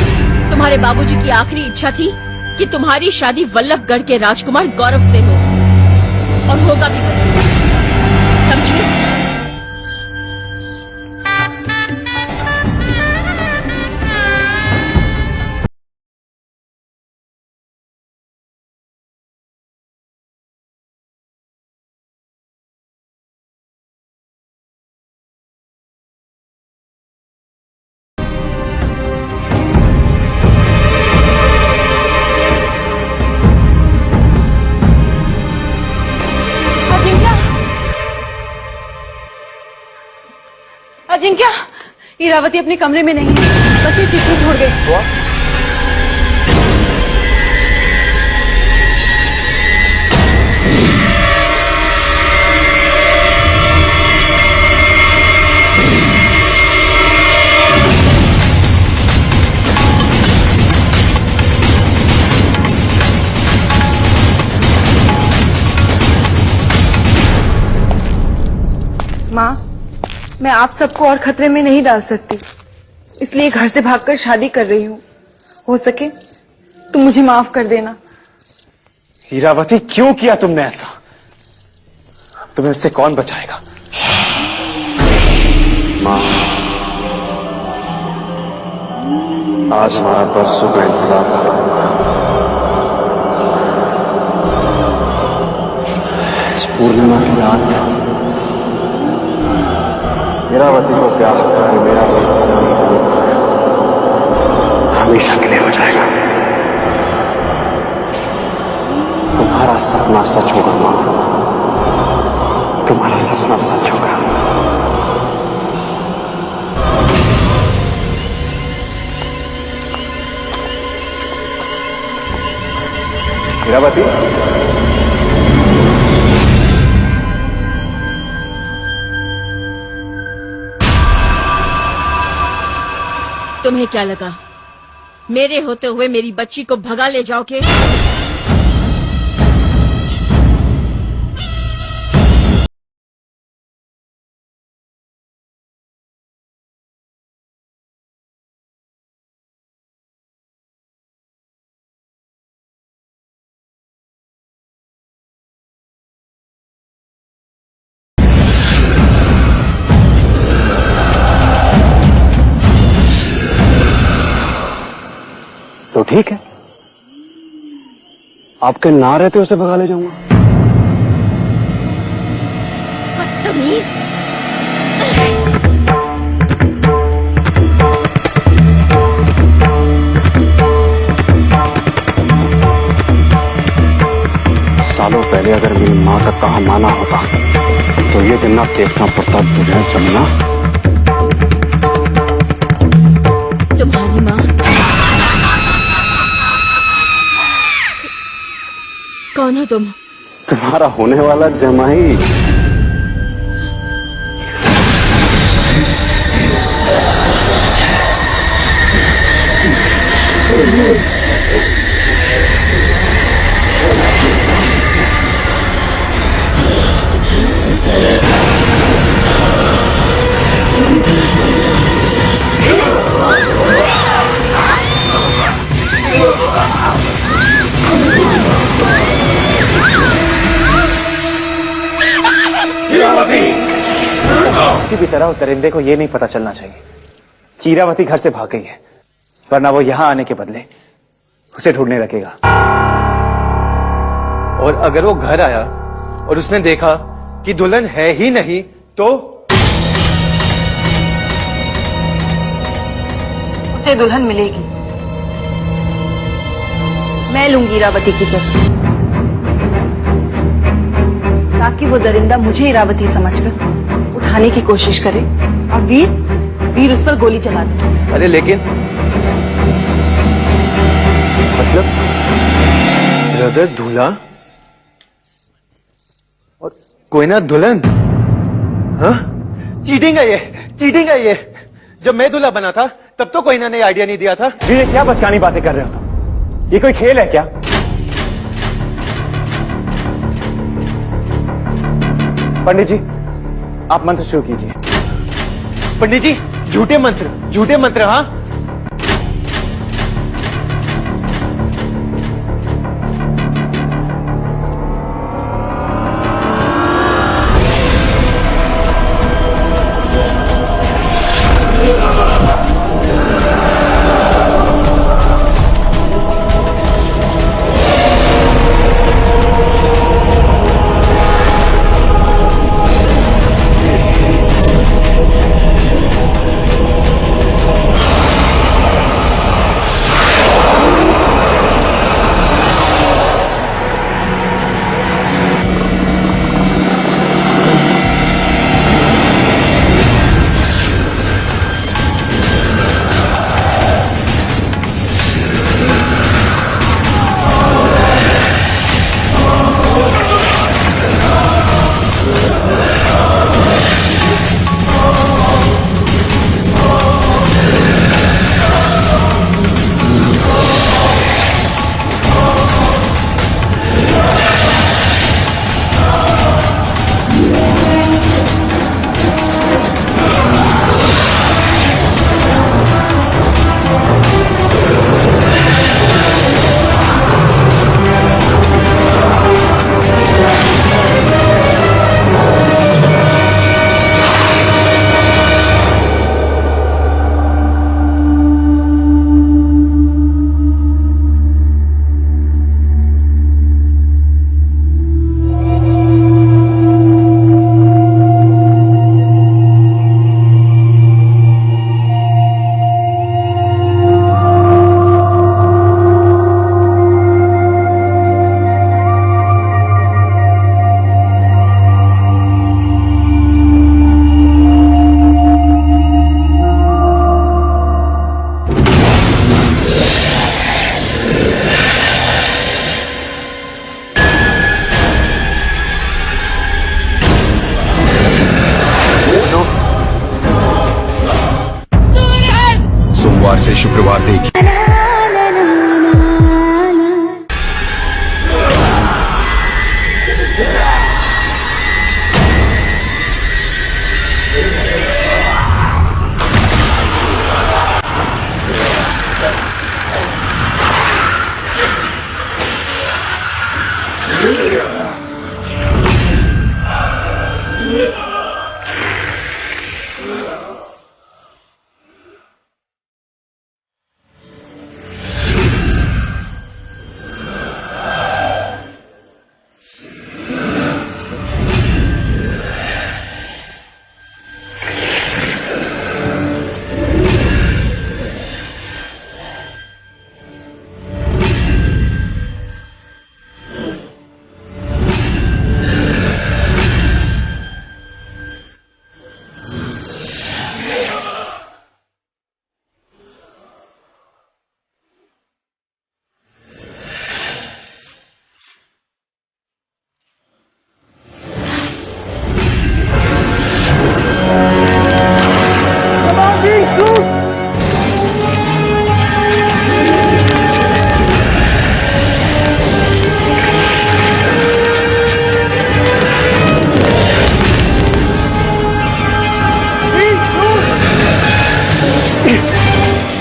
तुम्हारे बाबूजी की आखिरी इच्छा थी कि तुम्हारी शादी वल्लभगढ़ के राजकुमार गौरव से हो, और होगा भी वही। समझी? अजिंक्य, इरावती अपने कमरे में नहीं है, बस ये चिट्ठी छोड़ गई। माँ, मैं आप सबको और खतरे में नहीं डाल सकती, इसलिए घर से भागकर शादी कर रही हूँ। हो सके तुम मुझे माफ कर देना। हीरावती, क्यों किया तुमने ऐसा? तुम्हें उससे कौन बचाएगा? माँ, आज हमारा बरसों का इंतजार था। इस पूर्णिमा की रात हीरावती को प्यार कर मेरा एक सभी हमेशा के लिए हो जाएगा। तुम्हारा सपना सच होगा माँ, तुम्हारा सपना सच होगा। हीरावती, तुम्हें क्या लगा मेरे होते हुए मेरी बच्ची को भगा ले जाओगे? तो ठीक है, आपके ना रहते उसे भगा ले जाऊंगा। बदतमीज! सालों पहले अगर मेरी माँ का कहा माना होता तो ये दिन ना देखना पड़ता दुनिया जमना। तुम्हारी माँ? कौन हो तुम? तुम्हारा होने वाला जमाई। किसी भी तरह उस दरिंदे को यह नहीं पता चलना चाहिए कि हीरावती घर से भाग गई है, वरना वो यहां आने के बदले उसे ढूंढने लगेगा। और अगर वो घर आया और उसने देखा कि दुल्हन है ही नहीं तो उसे दुल्हन मिलेगी। मैं लूंगी इरावती की जगह, ताकि वो दरिंदा मुझे इरावती समझकर उठाने की कोशिश करे और वीर उस पर गोली चला दे। अरे लेकिन मतलब ब्रदर दूल्हा और कोई ना दुल्हन? हाँ, चीटिंग है ये, चीटिंग है ये। जब मैं दूल्हा बना था तब तो कोई ना ने आइडिया नहीं दिया था। ये क्या बचकानी बातें कर रहे हो तुम? ये कोई खेल है क्या? पंडित जी, आप मंत्र शुरू कीजिए। पंडित जी, झूठे मंत्र, हाँ? करवा देगी।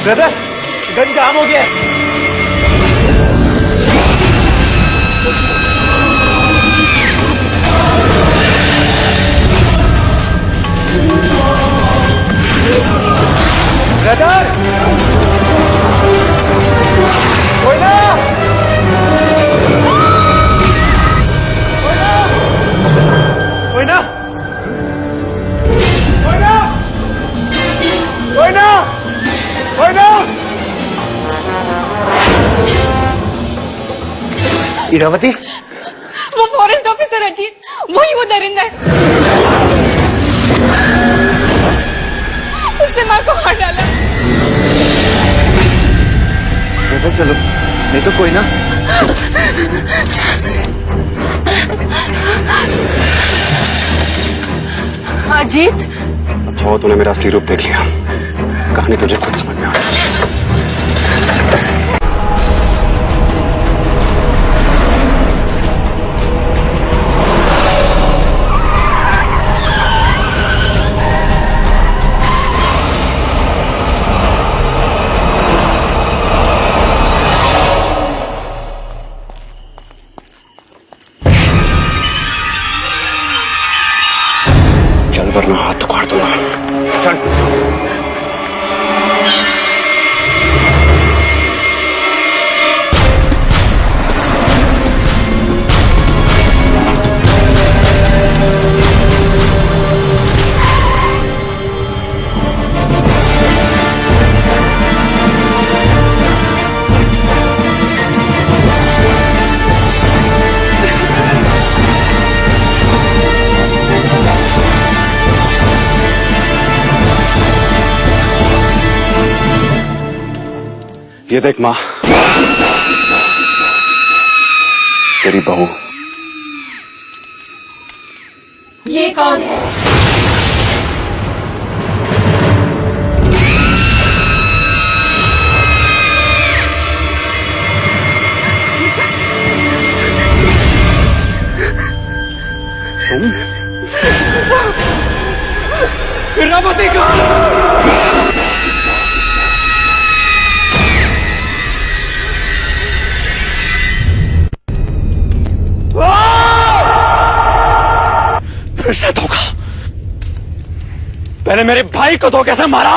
ब्रदर, गन काम हो गया। ब्रदर, कोई ना, कोई ना, कोई ना, कोई ना, कोई ना। इरावती, वो फॉरेस्ट ऑफिसर अजीत, वही वो दरिंदा है। उसने माँ को मार डाला। ब्रदर चलो, नहीं तो कोई ना। अजीत, अच्छा हो तूने मेरा असली रूप देख लिया। कहानी तुझे खुद समझ में आ रही है। चल वरना हाथ उखाड़ दूंगा। चल। ये देख माँ, तेरी बहू। ये कौन है? तुम? इरावती का फिर से धोखा। पहले मेरे भाई को धोखे से मारा।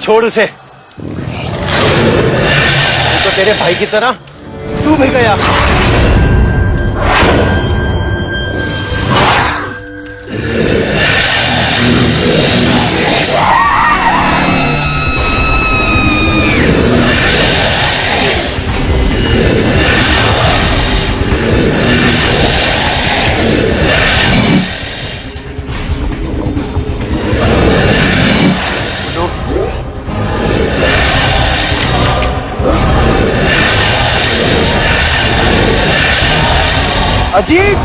छोड़ उसे। तो तेरे भाई की तरह तू भी गया। अजीत,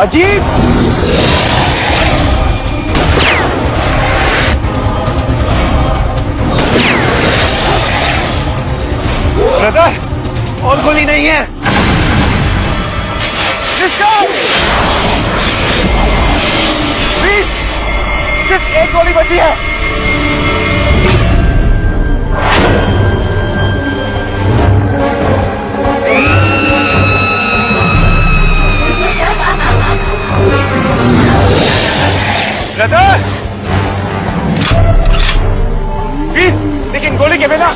अजीत, ब्रदर, और गोली नहीं है। प्लीज, सिर्फ एक गोली बची है। ब्रदर, प्लीज, लेकिन गोली के बिना।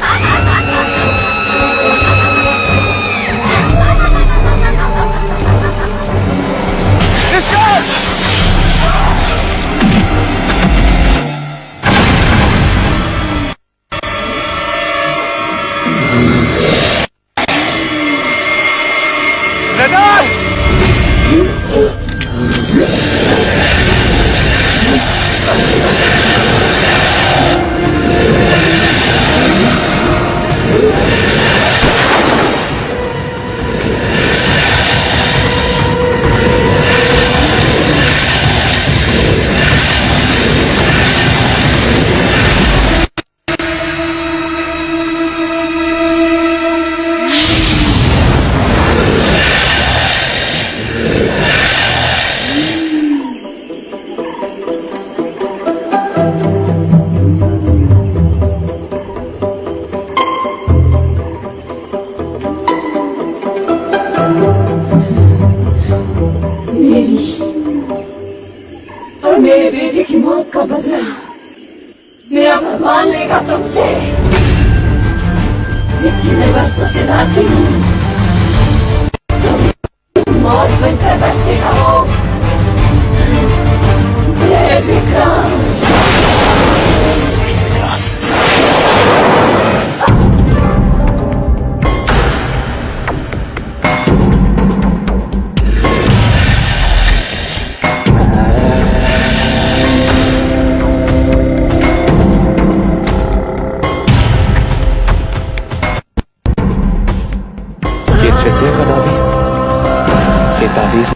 और मेरे बेटे की मौत का बदला मेरा भगवान लेगा तुमसे, जिसकी मैं बरसों से दासी हूँ। तुम मौत बनकर बरसेगा वो। जय विक्रम। ये तृतीय का ताबीज, ये ताबीज